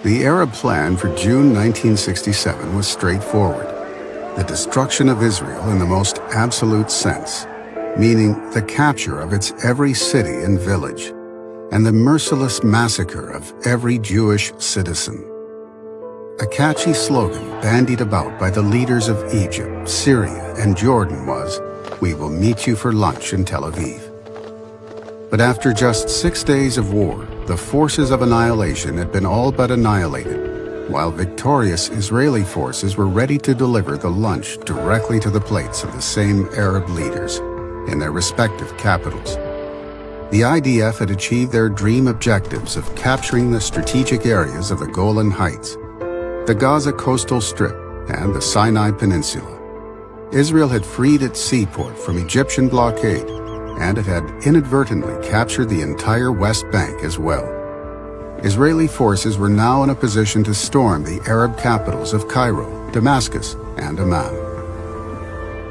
The Arab plan for June 1967 was straightforward: the destruction of Israel in the most absolute sense, meaning the capture of its every city and village, and the merciless massacre of every Jewish citizen. A catchy slogan bandied about by the leaders of Egypt, Syria, and Jordan was, "We will meet you for lunch in Tel Aviv." But after just 6 days of war, the forces of annihilation had been all but annihilated, while victorious Israeli forces were ready to deliver the lunch directly to the plates of the same Arab leaders in their respective capitals. The IDF had achieved their dream objectives of capturing the strategic areas of the Golan Heights, the Gaza coastal strip, and the Sinai Peninsula. Israel had freed its seaport from Egyptian blockade, and it had inadvertently captured the entire West Bank as well. Israeli forces were now in a position to storm the Arab capitals of Cairo, Damascus, and Amman.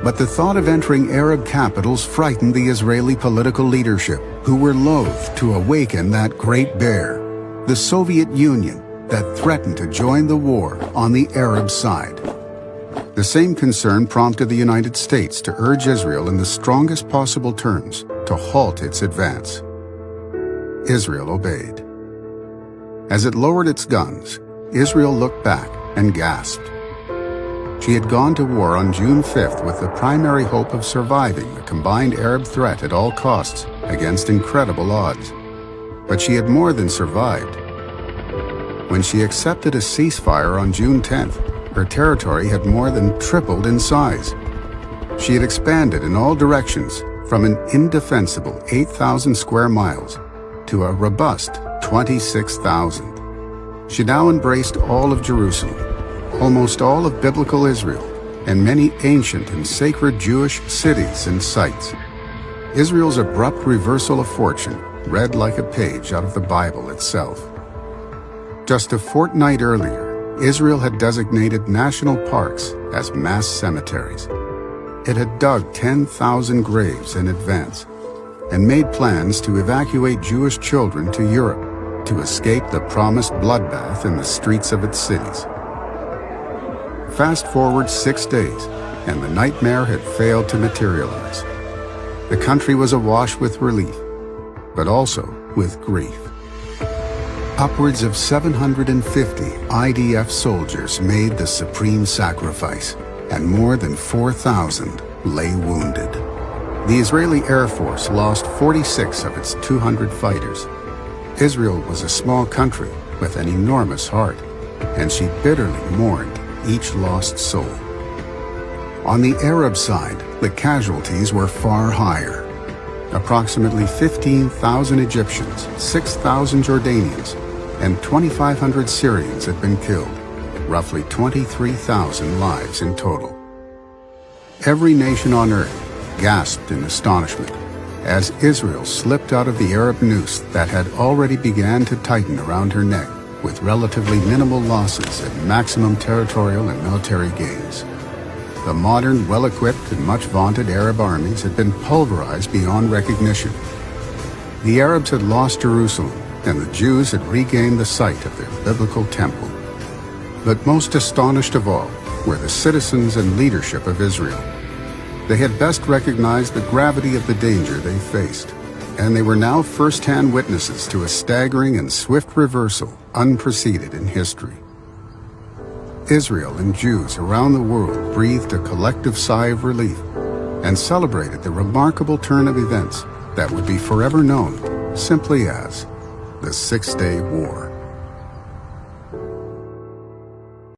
But the thought of entering Arab capitals frightened the Israeli political leadership, who were loath to awaken that great bear, the Soviet Union, that threatened to join the war on the Arab side. The same concern prompted the United States to urge Israel in the strongest possible terms to halt its advance. Israel obeyed. As it lowered its guns, Israel looked back and gasped. She had gone to war on June 5th with the primary hope of surviving the combined Arab threat at all costs against incredible odds. But she had more than survived. When she accepted a ceasefire on June 10th, her territory had more than tripled in size. She had expanded in all directions from an indefensible 8,000 square miles to a robust 26,000. She now embraced all of Jerusalem, almost all of biblical Israel, and many ancient and sacred Jewish cities and sites. Israel's abrupt reversal of fortune read like a page out of the Bible itself. Just a fortnight earlier, Israel had designated national parks as mass cemeteries. It had dug 10,000 graves in advance and made plans to evacuate Jewish children to Europe to escape the promised bloodbath in the streets of its cities. Fast forward 6 days, and the nightmare had failed to materialize. The country was awash with relief, but also with grief. Upwards of 750 IDF soldiers made the supreme sacrifice, and more than 4,000 lay wounded. The Israeli Air Force lost 46 of its 200 fighters. Israel was a small country with an enormous heart, and she bitterly mourned each lost soul. On the Arab side, the casualties were far higher. Approximately 15,000 Egyptians, 6,000 Jordanians, and 2,500 Syrians had been killed, roughly 23,000 lives in total. Every nation on earth gasped in astonishment as Israel slipped out of the Arab noose that had already began to tighten around her neck with relatively minimal losses and maximum territorial and military gains. The modern, well-equipped, and much-vaunted Arab armies had been pulverized beyond recognition. The Arabs had lost Jerusalem, and the Jews had regained the site of their biblical temple. But most astonished of all were the citizens and leadership of Israel. They had best recognized the gravity of the danger they faced, and they were now first-hand witnesses to a staggering and swift reversal unpreceded in history. Israel and Jews around the world breathed a collective sigh of relief and celebrated the remarkable turn of events that would be forever known simply as the Six-Day War.